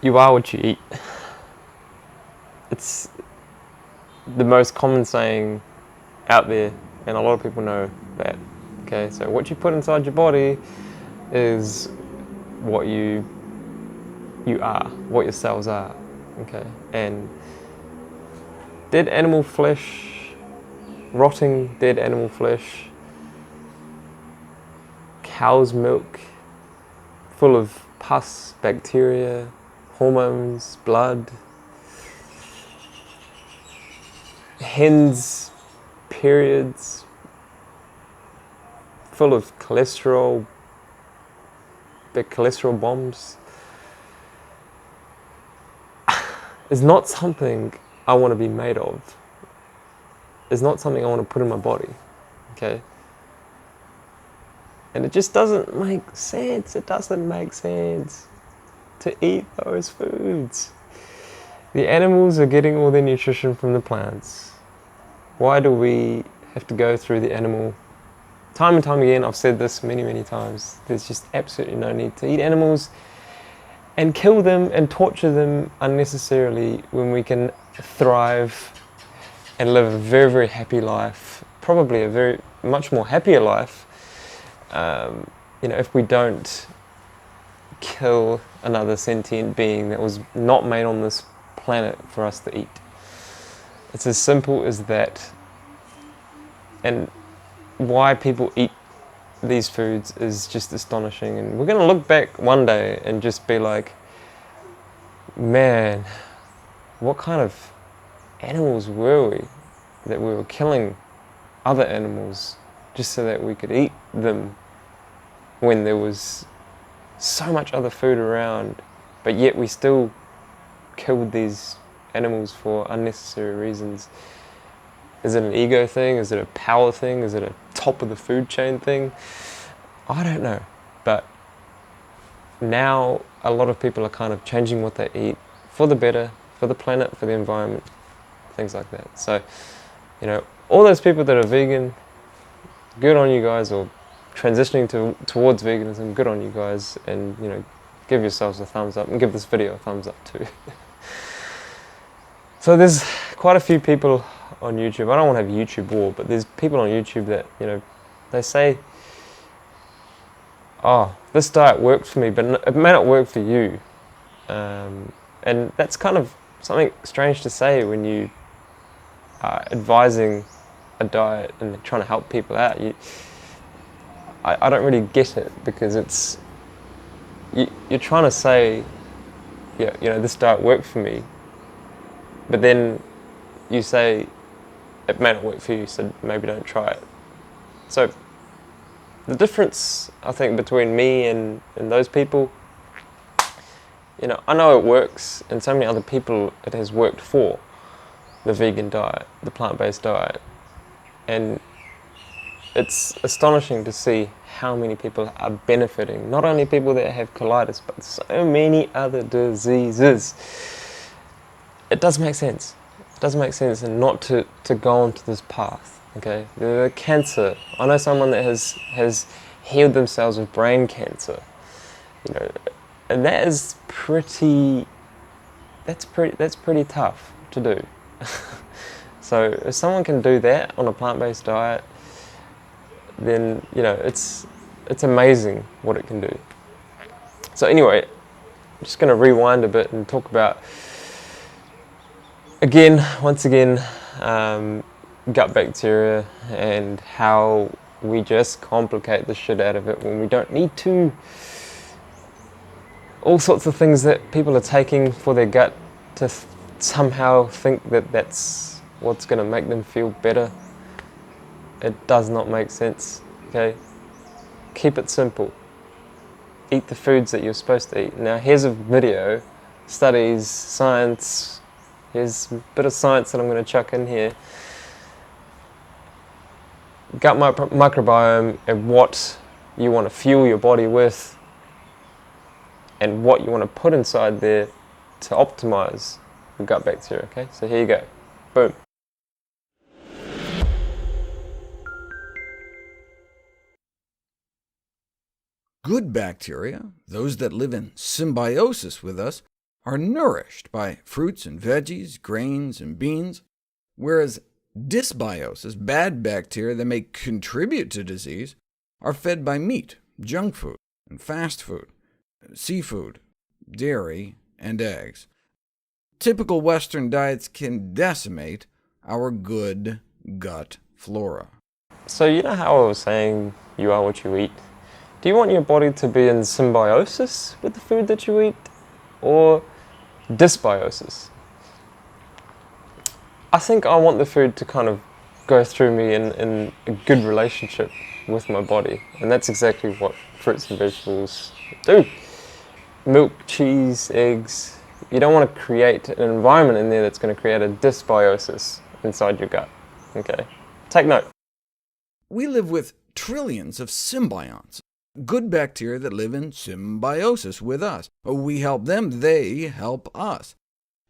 You are what you eat. It's the most common saying out there, and a lot of people know that. Okay, so what you put inside your body is what you are, what your cells are. Okay, and dead animal flesh, rotting dead animal flesh, cow's milk, full of pus, bacteria, hormones, blood, hens' periods, full of cholesterol, big cholesterol bombs, is not something I want to be made of. It's not something I want to put in my body, okay? And it just doesn't make sense. It doesn't make sense to eat those foods. The animals are getting all their nutrition from the plants. Why do we have to go through the animal? Time and time again, I've said this many, many times. There's just absolutely no need to eat animals and kill them and torture them unnecessarily when we can thrive and live a very, very happy life, probably a very much more happier life, if we don't kill another sentient being that was not made on this planet for us to eat. It's as simple as that. And why people eat these foods is just astonishing, and we're going to look back one day and just be like, man, what kind of animals were we that we were killing other animals just so that we could eat them when there was so much other food around, but yet we still killed these animals for unnecessary reasons. Is it an ego thing? Is it a power thing? Is it a top of the food chain thing? I don't know. But now a lot of people are kind of changing what they eat for the better, for the planet, for the environment, things like that. So, all those people that are vegan, good on you guys, or transitioning towards veganism, good on you guys, and give yourselves a thumbs up and give this video a thumbs up too. So there's quite a few people on YouTube. I don't want to have a YouTube war, but there's people on YouTube that, they say, oh, this diet worked for me, but it may not work for you. And that's kind of something strange to say when you are advising a diet and trying to help people out. I don't really get it, because you're trying to say, this diet worked for me, but then you say it may not work for you, so maybe don't try it. So the difference, I think, between me and those people, I know it works, and so many other people it has worked for, the vegan diet, the plant-based diet, and it's astonishing to see how many people are benefiting. Not only people that have colitis, but so many other diseases. It does make sense. It does make sense, and not to go onto this path. Okay, the cancer. I know someone that has healed themselves of brain cancer. And that is pretty. That's pretty tough to do. So if someone can do that on a plant-based diet, then it's amazing what it can do. So anyway, I'm just going to rewind a bit and talk about once again, gut bacteria, and how we just complicate the shit out of it when we don't need to. All sorts of things that people are taking for their gut to somehow think that that's what's going to make them feel better. It does not make sense, okay? Keep it simple. Eat the foods that you're supposed to eat. Now here's a video, studies, science. Here's a bit of science that I'm going to chuck in here. Gut microbiome, and what you want to fuel your body with, and what you want to put inside there to optimize your gut bacteria, okay? So here you go. Boom. Good bacteria, those that live in symbiosis with us, are nourished by fruits and veggies, grains and beans, whereas dysbiosis, bad bacteria that may contribute to disease, are fed by meat, junk food, and fast food, seafood, dairy, and eggs. Typical Western diets can decimate our good gut flora. So you know how I was saying you are what you eat? Do you want your body to be in symbiosis with the food that you eat, or dysbiosis? I think I want the food to kind of go through me in a good relationship with my body, and that's exactly what fruits and vegetables do. Milk, cheese, eggs. You don't want to create an environment in there that's going to create a dysbiosis inside your gut. Okay? Take note. We live with trillions of symbionts, good bacteria that live in symbiosis with us. We help them, they help us.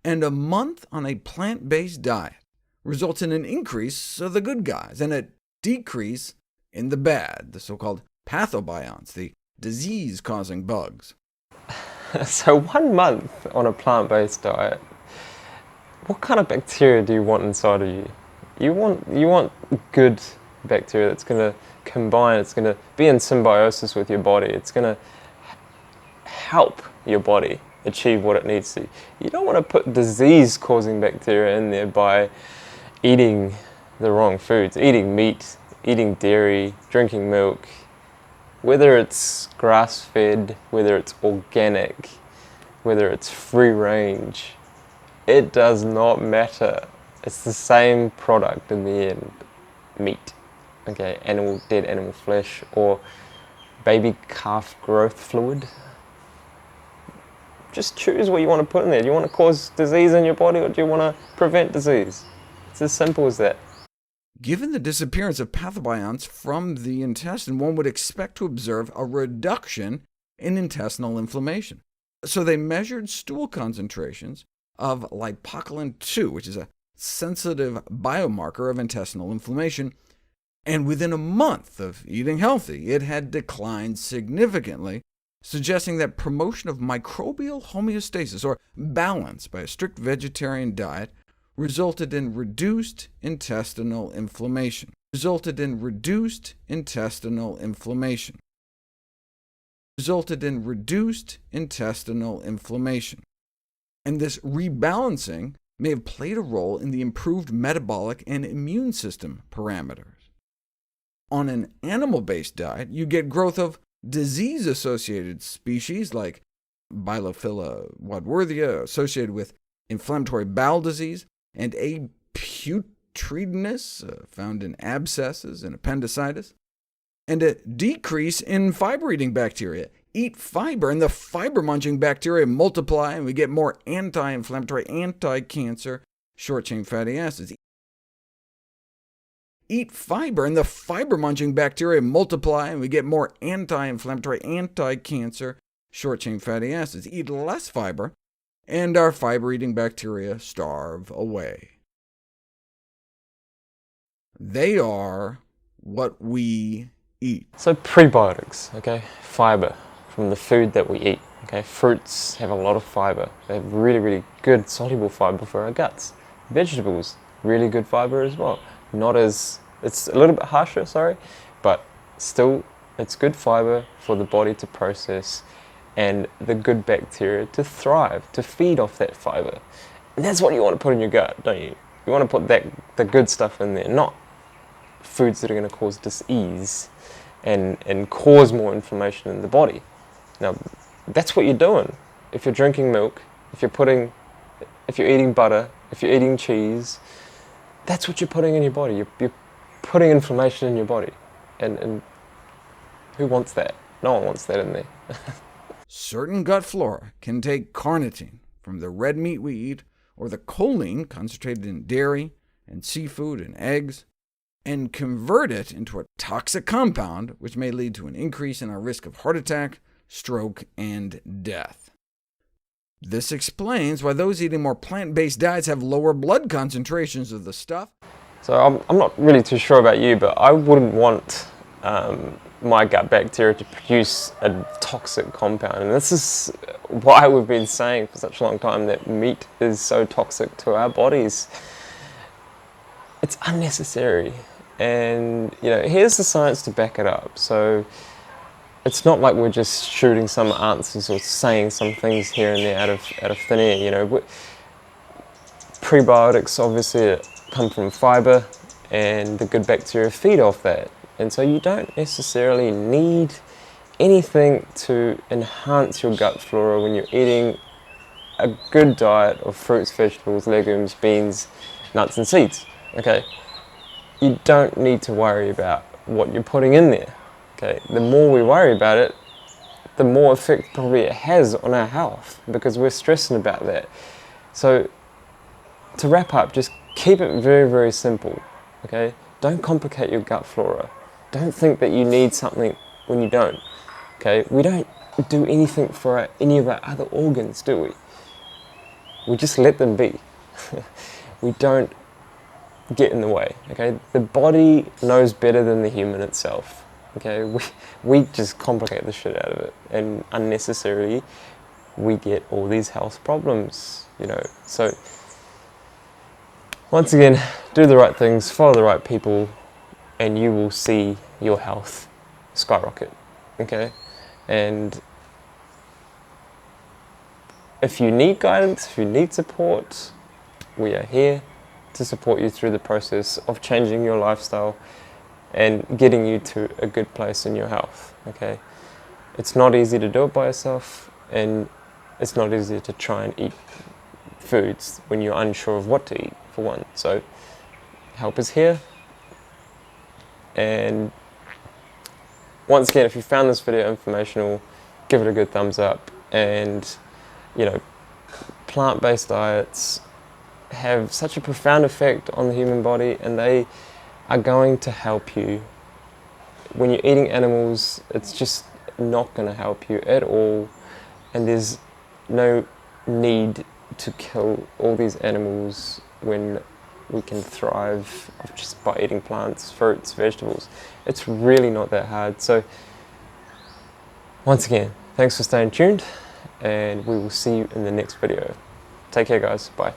And a month on a plant-based diet results in an increase of the good guys and a decrease in the bad, the so-called pathobionts, the disease-causing bugs. So 1 month on a plant-based diet, what kind of bacteria do you want inside of you? You want good bacteria that's going to combine, it's going to be in symbiosis with your body, it's going to help your body achieve what it needs to. You don't want to put disease-causing bacteria in there by eating the wrong foods, eating meat, eating dairy, drinking milk, whether it's grass-fed, whether it's organic, whether it's free range. It does not matter. It's the same product in the end. Meat, okay, dead animal flesh, or baby calf growth fluid. Just choose what you want to put in there. Do you want to cause disease in your body, or do you want to prevent disease? It's as simple as that. Given the disappearance of pathobionts from the intestine, one would expect to observe a reduction in intestinal inflammation. So they measured stool concentrations of lipocolin-2, which is a sensitive biomarker of intestinal inflammation, and within a month of eating healthy, it had declined significantly, suggesting that promotion of microbial homeostasis, or balance, by a strict vegetarian diet resulted in reduced intestinal inflammation. Resulted in reduced intestinal inflammation. And this rebalancing may have played a role in the improved metabolic and immune system parameters. On an animal-based diet, you get growth of disease-associated species like Bilophila wadsworthia, associated with inflammatory bowel disease, and A. putridinus, found in abscesses and appendicitis, and a decrease in fiber-eating bacteria. Eat fiber, and the fiber-munching bacteria multiply, and we get more anti-inflammatory, anti-cancer, short-chain fatty acids. Eat fiber, and the fiber-munching bacteria multiply, and we get more anti-inflammatory, anti-cancer, short-chain fatty acids. Eat less fiber, and our fiber-eating bacteria starve away. They are what we eat. So prebiotics, okay, fiber from the food that we eat. Okay, fruits have a lot of fiber. They have really, really good soluble fiber for our guts. Vegetables, really good fiber as well. It's a little bit harsher, sorry, but still it's good fiber for the body to process and the good bacteria to thrive, to feed off that fiber. And that's what you want to put in your gut, don't you? You want to put the good stuff in there, not foods that are going to cause disease and cause more inflammation in the body. Now, that's what you're doing. If you're drinking milk, if you're eating butter, if you're eating cheese, that's what you're putting in your body. You're putting inflammation in your body. And who wants that? No one wants that in there. Certain gut flora can take carnitine from the red meat we eat, or the choline concentrated in dairy and seafood and eggs, and convert it into a toxic compound, which may lead to an increase in our risk of heart attack, stroke, and death. This explains why those eating more plant-based diets have lower blood concentrations of the stuff. So I'm not really too sure about you, but I wouldn't want my gut bacteria to produce a toxic compound. And this is why we've been saying for such a long time that meat is so toxic to our bodies. It's unnecessary. And here's the science to back it up. So it's not like we're just shooting some answers or saying some things here and there out of thin air. Prebiotics obviously come from fiber, and the good bacteria feed off that. And so you don't necessarily need anything to enhance your gut flora when you're eating a good diet of fruits, vegetables, legumes, beans, nuts and seeds. Okay, you don't need to worry about what you're putting in there. Okay, the more we worry about it, the more effect probably it has on our health, because we're stressing about that. So to wrap up, just keep it very, very simple. Okay, don't complicate your gut flora. Don't think that you need something when you don't. Okay, we don't do anything for any of our other organs, do we? We just let them be. We don't get in the way. Okay, the body knows better than the human itself. Okay, we just complicate the shit out of it, and unnecessarily we get all these health problems. So once again, do the right things, follow the right people, and you will see your health skyrocket. Okay, and if you need guidance, if you need support, we are here to support you through the process of changing your lifestyle and getting you to a good place in your health. Okay, it's not easy to do it by yourself, and it's not easy to try and eat foods when you're unsure of what to eat, for one. So help is here. And once again, if you found this video informational, give it a good thumbs up. And plant-based diets have such a profound effect on the human body, and they are going to help you. When you're eating animals, it's just not going to help you at all, and there's no need to kill all these animals when we can thrive just by eating plants, fruits, vegetables. It's really not that hard. So once again, thanks for staying tuned, and we will see you in the next video. Take care, guys. Bye.